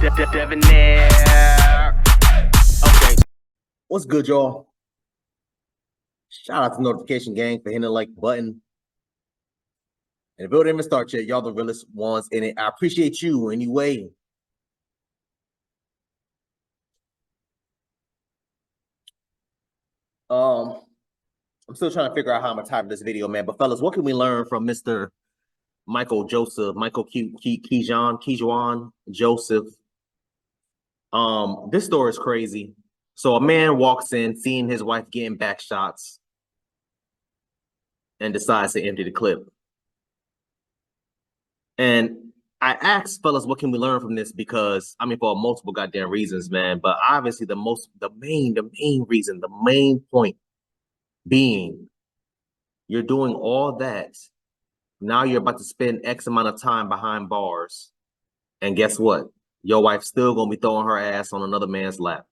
Okay. What's good, y'all? Shout out to Notification Gang for hitting the like button. And if it didn't even start yet, y'all the realest ones in it. I appreciate you anyway. I'm still trying to figure out how I'm gonna title this video, man. But fellas, what can we learn from Mr. Michael Kijuan Joseph? This story is crazy. So a man walks in, seeing his wife getting back shots, and decides to empty the clip. And I asked fellas, what can we learn from this? Because I mean, for multiple goddamn reasons, man. But obviously, the main reason, the main point being, you're doing all that. Now you're about to spend X amount of time behind bars, and guess what? Your wife's still gonna be throwing her ass on another man's lap.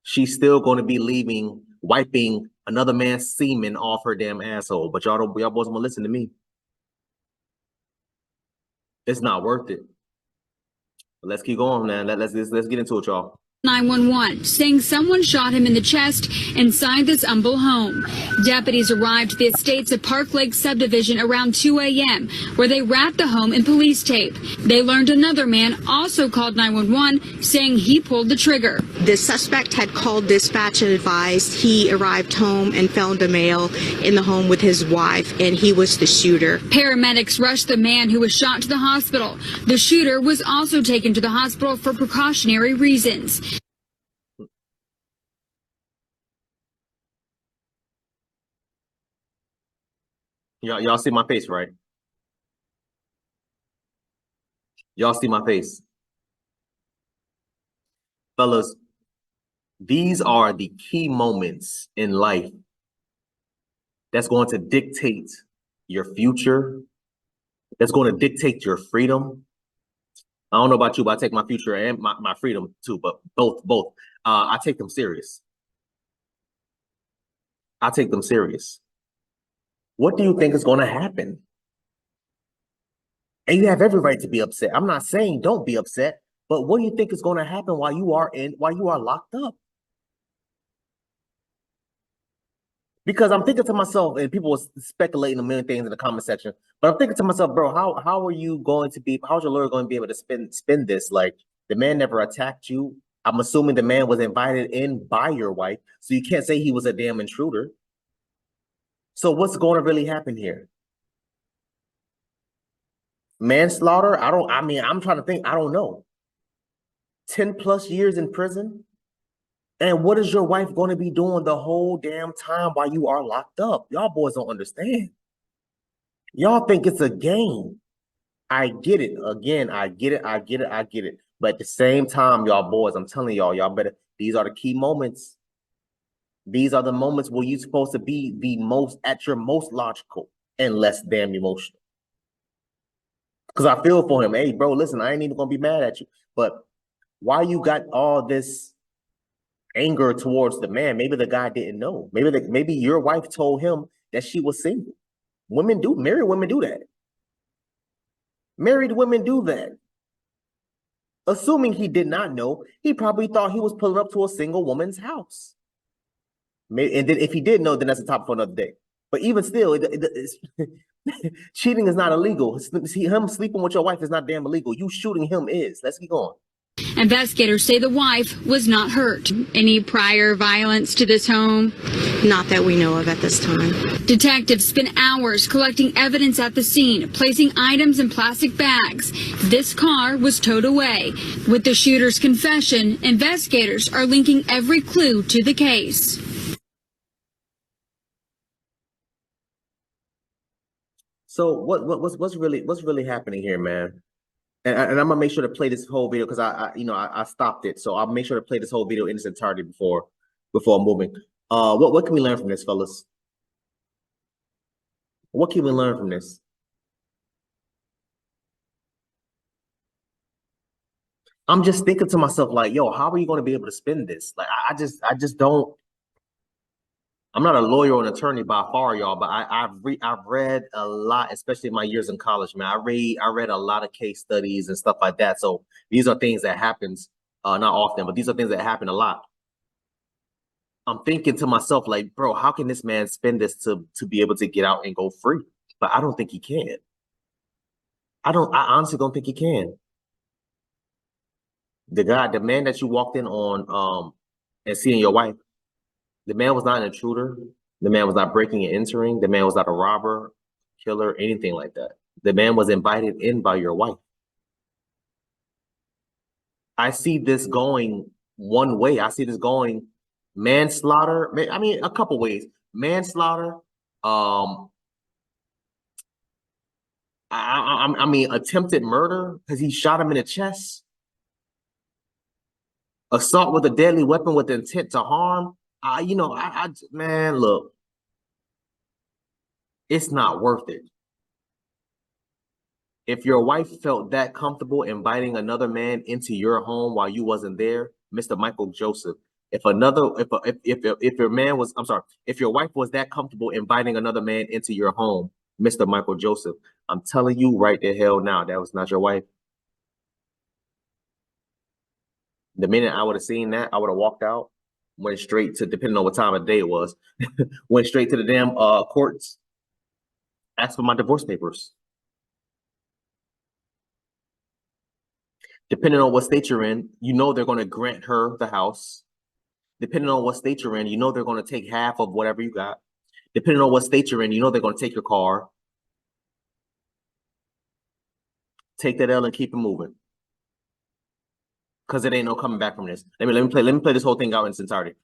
She's still going to be wiping another man's semen off her damn asshole. But y'all boys want to listen to me. It's not worth it. But let's keep going, man. Let's get into it, y'all. 911 saying someone shot him in the chest inside this humble home. Deputies arrived at the estates of Park Lake subdivision around 2 a.m. where they wrapped the home in police tape. They learned another man also called 911 saying he pulled the trigger. The suspect had called dispatch and advised he arrived home and found a male in the home with his wife, and he was the shooter. Paramedics rushed the man who was shot to the hospital. The shooter was also taken to the hospital for precautionary reasons. Y'all see my face, right? Y'all see my face. Fellas, these are the key moments in life that's going to dictate your future, that's going to dictate your freedom. I don't know about you, but I take my future and my freedom too, but both. I take them serious. I take them serious. What do you think is going to happen? And you have every right to be upset. I'm not saying don't be upset, but what do you think is going to happen while you are locked up? Because I'm thinking to myself, and people were speculating a million things in the comment section, but I'm thinking to myself, bro, how's your lawyer going to be able to spin this? Like, the man never attacked you. I'm assuming the man was invited in by your wife, so you can't say he was a damn intruder. So what's going to really happen here? Manslaughter? I'm trying to think. I don't know. 10+ years in prison? And what is your wife going to be doing the whole damn time while you are locked up? Y'all boys don't understand. Y'all think it's a game. I get it. Again, I get it. But at the same time, y'all boys, I'm telling y'all better, these are the key moments. These are the moments where you're supposed to be at your most logical and less damn emotional. Because I feel for him. Hey, bro, listen, I ain't even going to be mad at you. But why you got all this anger towards the man? Maybe the guy didn't know. Maybe your wife told him that she was single. Married women do that. Married women do that. Assuming he did not know, he probably thought he was pulling up to a single woman's house. And then if he did know, then that's a topic for another day. But even still, cheating is not illegal. Him sleeping with your wife is not damn illegal. You shooting him is. Let's keep going. Investigators say the wife was not hurt. Any prior violence to this home? Not that we know of at this time. Detectives spent hours collecting evidence at the scene, placing items in plastic bags. This car was towed away. With the shooter's confession, investigators are linking every clue to the case. So what's really happening here, man? And I'm gonna make sure to play this whole video because I stopped it, so I'll make sure to play this whole video in its entirety before moving. What can we learn from this, fellas? What can we learn from this? I'm just thinking to myself, like, yo, how are you going to be able to spin this? Like, I just don't. I'm not a lawyer or an attorney by far, y'all, but I've read a lot, especially in my years in college, man. I read a lot of case studies and stuff like that. So these are things that happens not often, but these are things that happen a lot. I'm thinking to myself, like, bro, how can this man spend this to be able to get out and go free? But I don't think he can. I honestly don't think he can. The man that you walked in on and seeing your wife, the man was not an intruder. The man was not breaking and entering. The man was not a robber, killer, anything like that. The man was invited in by your wife. I see this going one way. I see this going manslaughter. I mean, a couple ways. Manslaughter. I mean, attempted murder because he shot him in the chest. Assault with a deadly weapon with intent to harm. Man, look, it's not worth it. If your wife felt that comfortable inviting another man into your home while you wasn't there, Mr. Michael Joseph, if your man was, I'm sorry, if your wife was that comfortable inviting another man into your home, Mr. Michael Joseph, I'm telling you right the hell now, that was not your wife. The minute I would have seen that, I would have walked out, went straight to, depending on what time of day it was, went straight to the damn courts, asked for my divorce papers. Depending on what state you're in, you know they're going to grant her the house. Depending on what state you're in, you know they're going to take half of whatever you got. Depending on what state you're in, you know they're going to take your car. Take that L and keep it moving. Because it ain't no coming back from this. Let me play this whole thing out in its entirety.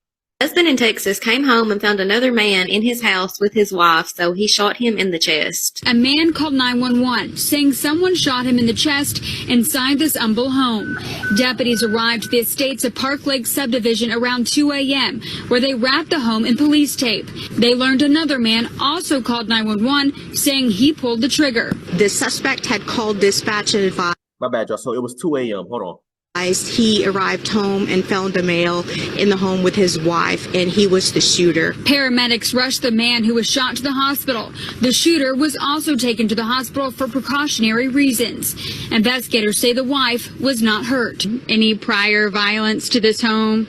Husband in Texas came home and found another man in his house with his wife, so he shot him in the chest. A man called 911 saying someone shot him in the chest inside this humble home. Deputies arrived at the estates of Park Lake subdivision around 2 a.m., where they wrapped the home in police tape. They learned another man also called 911 saying he pulled the trigger. The suspect had called dispatch and advised. My bad, y'all. So it was 2 a.m. Hold on. He arrived home and found a male in the home with his wife, and he was the shooter. Paramedics rushed the man who was shot to the hospital. The shooter was also taken to the hospital for precautionary reasons. Investigators say the wife was not hurt. Any prior violence to this home?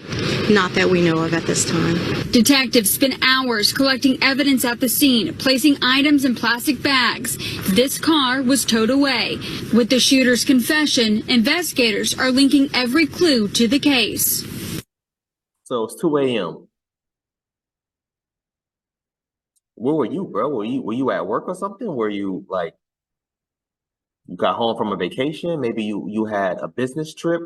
Not that we know of at this time. Detectives spent hours collecting evidence at the scene, placing items in plastic bags. This car was towed away. With the shooter's confession, investigators are linking every clue to the case. So it's 2 a.m. Where were you, bro? Were you at work or something? Were you like, you got home from a vacation? Maybe you had a business trip?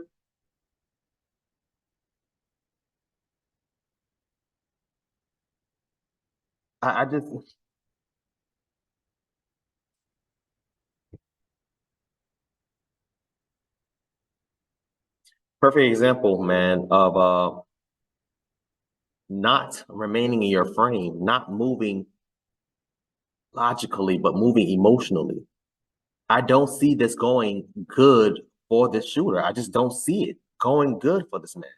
I just, perfect example, man, of not remaining in your frame, not moving logically, but moving emotionally. I don't see this going good for this shooter. I just don't see it going good for this man.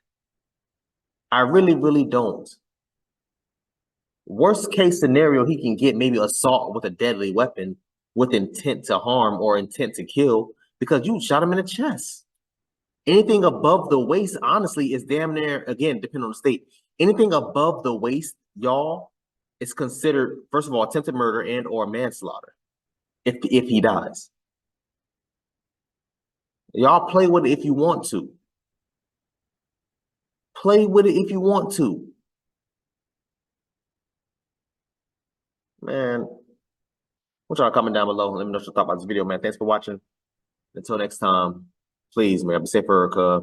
I really, really don't. Worst case scenario, he can get maybe assault with a deadly weapon with intent to harm or intent to kill because you shot him in the chest. Anything above the waist, honestly, is damn near, again, depending on the state, anything above the waist, y'all, is considered, first of all, attempted murder and or manslaughter if he dies. Y'all play with it if you want to. Play with it if you want to. Man, what y'all comment down below? Let me know what you thought about this video, man. Thanks for watching. Until next time, please, man, be safe, Erica.